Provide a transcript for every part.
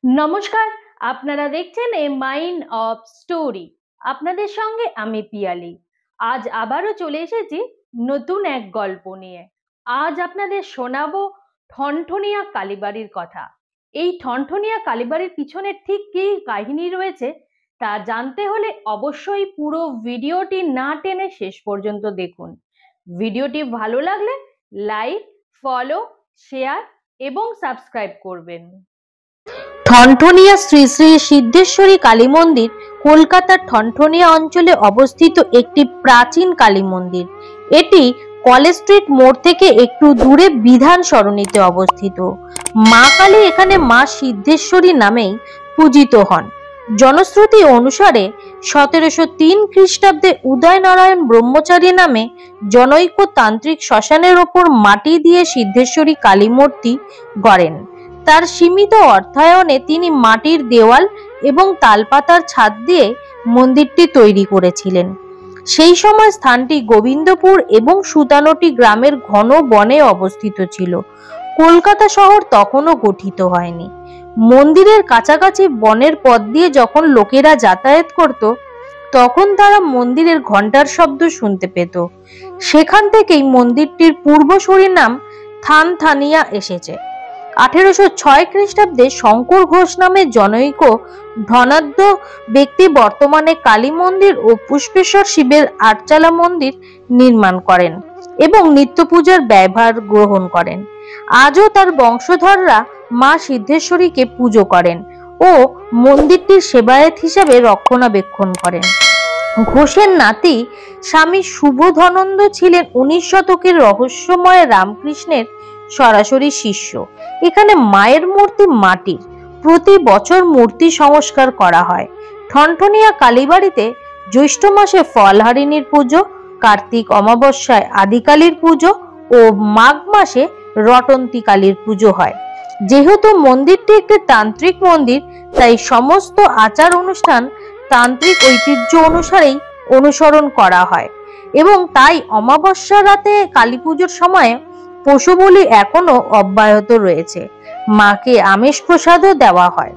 নমস্কার, আপনারা দেখছেন এ মাইন্ড অফ স্টোরি। আপনাদের সঙ্গে আমি পিয়ালি। আজ আবারও চলে এসেছি নতুন এক গল্প নিয়ে। আজ আপনাদের শোনাবো ঠনঠনিয়া কালীবাড়ির কথা। এই ঠনঠনিয়া কালীবাড়ির পিছনে ঠিক কী কাহিনী রয়েছে তা জানতে হলে অবশ্যই পুরো ভিডিওটি না টেনে শেষ পর্যন্ত দেখুন। ভিডিওটি ভালো লাগলে লাইক, ফলো, শেয়ার এবং সাবস্ক্রাইব করবেন। ঠনঠনিয়া শ্রী শ্রী সিদ্ধেশ্বরী কালী মন্দির কলকাতার ঠনঠনিয়া অঞ্চলে অবস্থিত একটি প্রাচীন কালী মন্দির। এটি কলেজ স্ট্রিট মোড় থেকে একটু দূরে বিধান সরণিতে অবস্থিত। মা কালী এখানে মা সিদ্ধেশ্বরী নামেই পূজিত হন। জনশ্রুতি অনুসারে 1703 খ্রিস্টাব্দে উদয়নারায়ণ ব্রহ্মচারী নামে জনৈক তান্ত্রিক শ্মশানের ওপর মাটি দিয়ে সিদ্ধেশ্বরী কালী মূর্তি গড়েন। তার সীমিত অর্থায়নে তিনি মাটির দেওয়াল এবং তালপাতার ছাদ দিয়ে মন্দিরটি তৈরি করেছিলেন। সেই সময় স্থানটি গোবিন্দপুর এবং সুতানটি গ্রামের ঘন বনে অবস্থিত ছিল। কলকাতা শহর তখনও গঠিত হয়নি। মন্দিরের কাছাকাছি বনের পথ দিয়ে যখন লোকেরা যাতায়াত করত তখন তারা মন্দিরের ঘণ্টার শব্দ শুনতে পেত। সেখান থেকেই মন্দিরটির পূর্বসূরি নাম থানথানিয়া এসেছে। 1806 খ্রিস্টাব্দে শঙ্কর ঘোষ নামে জনৈক ধনাঢ্য ব্যক্তি বর্তমানে কালী মন্দির ও পুষ্পেশ্বর শিবের আটচালা মন্দির নির্মাণ করেন এবং নিত্য পূজার ব্যয়ভার গ্রহণ করেন। আজও তার বংশধররা মা সিদ্ধেশ্বরীকে পুজো করেন ও মন্দিরটির সেবায়েত হিসেবে রক্ষণাবেক্ষণ করেন। ঘোষের নাতি স্বামী শুভধনন্দ ছিলেন 19 শতকের রহস্যময় রামকৃষ্ণের সরাসরি শিষ্য। এখানে মায়ের মূর্তি মাটির। প্রতি বছর মূর্তি সংস্কার করা হয়। ঠনঠনিয়া কালীবাড়িতে জ্যৈষ্ঠ মাসে ফলহারিণীর পুজো, কার্তিক অমাবস্যায় আদিকালীর পুজো ও মাঘ মাসে রটন্তী কালীর পুজো হয়। যেহেতু মন্দিরটি একটি তান্ত্রিক মন্দির তাই সমস্ত আচার অনুষ্ঠান তান্ত্রিক ঐতিহ্য অনুসারেই অনুসরণ করা হয় এবং তাই অমাবস্যা রাতে কালী পুজোর সময় পশু বলি এখনো অব্যাহত রয়েছে। মাকে আমিষ প্রসাদও দেওয়া হয়।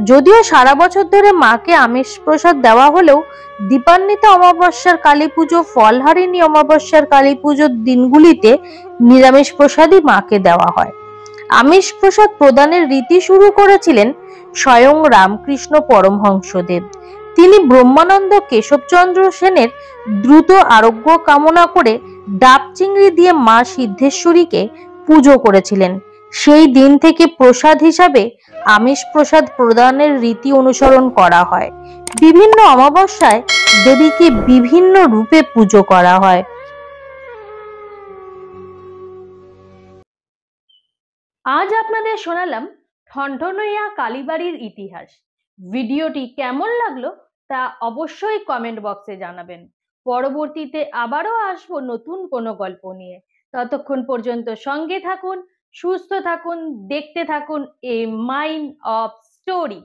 যদিও সারা বছর ধরে মাকে আমিষ প্রসাদ দেওয়া হলেও দীপান্বিতা অমাবস্যার কালী পুজো, ফলহারিণী অমাবস্যার কালী পুজোর দিনগুলিতে নিরামিষ প্রসাদই মাকে দেওয়া হয়। আমিষ প্রসাদ প্রদানের রীতি শুরু করেছিলেন স্বয়ং রামকৃষ্ণ পরমহংসদেব। তিনি ব্রহ্মানন্দ কেশবচন্দ্র সেনের দ্রুত আরোগ্য কামনা করে ডাব চিংড়ি দিয়ে মা সিদ্ধেশ্বরীকে পুজো করেছিলেন। সেই দিন থেকে প্রসাদ হিসাবে আমিষ প্রসাদ প্রদানের রীতি অনুসরণ করা হয়। বিভিন্ন অমাবস্যায় দেবীকে বিভিন্ন রূপে পুজো করা হয়। আজ আপনাদের শোনালাম ঠনঠনিয়া কালীবাড়ির ইতিহাস। ভিডিওটি কেমন লাগলো তা অবশ্যই কমেন্ট বক্সে জানাবেন। পরবর্তীতে আবারও আসবো নতুন কোনো গল্প নিয়ে। ততক্ষণ পর্যন্ত সঙ্গে থাকুন, সুস্থ থাকুন, দেখতে থাকুন এ মাইন্ড অফ স্টোরি।